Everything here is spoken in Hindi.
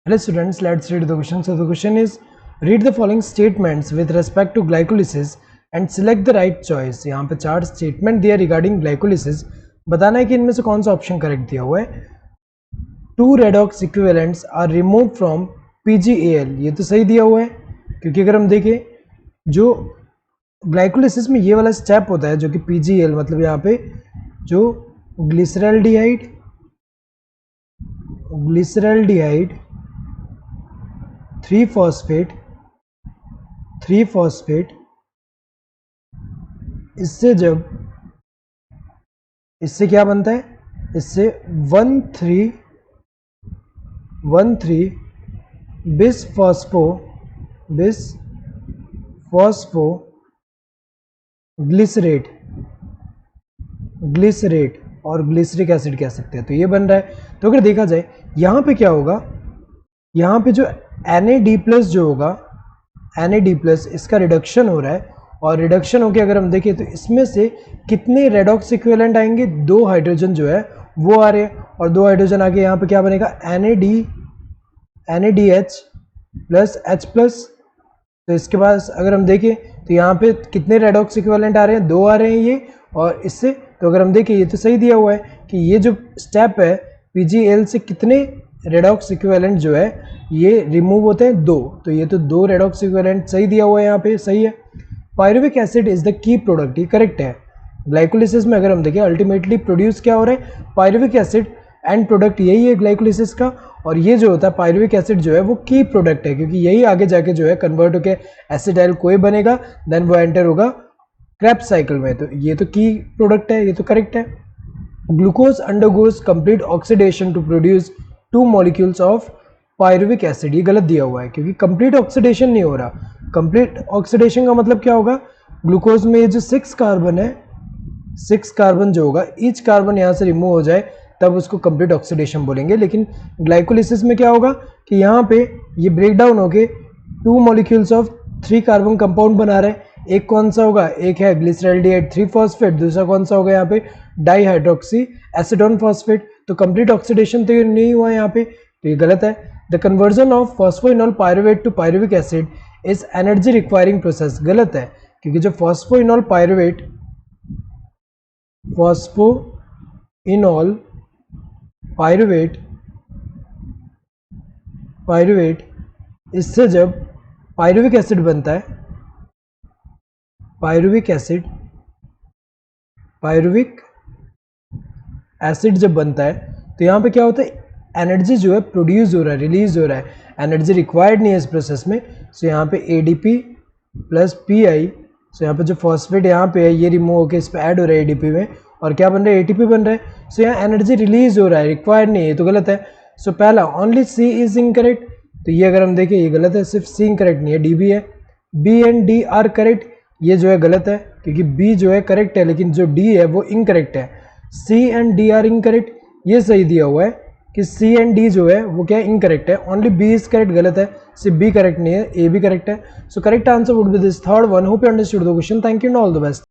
Hello students, let's read the question. So the question is, read the following statements with respect to glycolysis and select the right choice. यहाँ पे 4 स्टेटमेंट दिया रिगार्डिंग ग्लाइकोलिसिस, बताना है कि इनमें से कौन सा ऑप्शन करेक्ट दिया हुआ है. 2 redox equivalents are remove from PgAl, ये तो सही दिया हुआ है, क्योंकि अगर हम देखें जो ग्लाइकोलिसिस में ये वाला स्टेप होता है जो कि PgAl मतलब यहाँ पे जो ग्लिसरल्डिहाइड 3-फॉस्फेट इससे क्या बनता है, इससे 1,3 बिसफॉस्फो ग्लिसरेट और ग्लिसरिक एसिड कह सकते हैं. तो ये बन रहा है. तो अगर देखा जाए यहाँ पे क्या होगा, यहाँ पे जो NAD+ जो होगा, NAD+ इसका रिडक्शन हो रहा है, और रिडक्शन होके अगर हम देखें तो इसमें से कितने रेडॉक्स इक्विवेलेंट आएंगे, 2 हाइड्रोजन जो है वो आ रहे हैं, और 2 हाइड्रोजन आके यहाँ पे क्या बनेगा, NADH + H+. तो इसके बाद अगर हम देखें तो यहाँ पे कितने रेडॉक्स इक्विवेलेंट आ रहे हैं, 2 आ रहे हैं ये, और इससे तो अगर हम देखें ये तो सही दिया हुआ है कि ये जो स्टेप है PgAl से कितने रेडॉक्स इक्विवेलेंट जो है ये रिमूव होते हैं, 2. तो ये तो 2 रेडॉक्स इक्विवेलेंट सही दिया हुआ है, यहाँ पे सही है. Pyruvic acid is the key product, ये करेक्ट है. ग्लाइकोलिसिस में अगर हम देखें अल्टीमेटली प्रोड्यूस क्या हो रहा है, पायरुविक एसिड. एंड प्रोडक्ट यही है ग्लाइकोलिसिस का, और ये जो होता है पायरुविक एसिड जो है वो की प्रोडक्ट है, क्योंकि यही आगे जाके जो है कन्वर्ट होकर एसिटाइल कोई बनेगा, देन वो एंटर होगा क्रेब्स साइकिल में. तो ये तो की प्रोडक्ट है, ये तो करेक्ट है. Glucose undergoes complete oxidation to produce 2 molecules of pyruvic acid, ये गलत दिया हुआ है, क्योंकि कंप्लीट ऑक्सीडेशन नहीं हो रहा. कंप्लीट ऑक्सीडेशन का मतलब क्या होगा, ग्लूकोज में ये जो 6 कार्बन है, 6 कार्बन जो होगा, ईच कार्बन यहाँ से रिमूव हो जाए तब उसको कंप्लीट ऑक्सीडेशन बोलेंगे. लेकिन ग्लाइकोलिसिस में क्या होगा कि यहाँ पे ये ब्रेक डाउन होके 2 मॉलिक्यूल्स ऑफ 3 कार्बन कंपाउंड बना रहे हैं. एक कौन सा होगा, एक है ग्लिसरल्डिहाइड 3-फॉस्फेट, दूसरा कौन सा होगा यहाँ पे डाईहाइड्रोक्सी एसीटोन फॉस्फेट. तो कंप्लीट ऑक्सीडेशन तो नहीं हुआ यहाँ पे, तो ये गलत है. The conversion of phosphoenol pyruvate to pyruvic acid is energy requiring process, गलत है, क्योंकि जो फॉस्फोइनॉल पायरुवेट इससे जब पायरुविक एसिड बनता है, पायरुविक एसिड जब बनता है तो यहाँ पे क्या होता है, एनर्जी जो है प्रोड्यूस हो रहा है, रिलीज हो रहा है, एनर्जी रिक्वायर्ड नहीं है इस प्रोसेस में. सो यहाँ पे ADP + PI, सो यहाँ पे जो फॉस्फेट यहाँ पे है ये रिमूव होकर इस पर ऐड हो रहा है ADP में, और क्या बन रहा है, ATP बन रहा है. सो यहाँ एनर्जी रिलीज हो रहा है, रिक्वायर्ड नहीं है, तो गलत है. सो पहला ओनली C इज इनकरेक्ट, तो ये अगर हम देखें ये गलत है, सिर्फ C इनकरेक्ट नहीं है, D भी है. B and D are correct, ये जो है गलत है, क्योंकि B जो है करेक्ट है लेकिन जो D है वो इनकरेक्ट है. C and D are incorrect, ये सही दिया हुआ है कि C एंड D जो है वो क्या इनकरेक्ट है. ओनली B इज करेक्ट, गलत है, सिर्फ B करेक्ट नहीं है, A भी करेक्ट है. So correct answer would be this third one. Hope you understood the question. Thank you and all the best.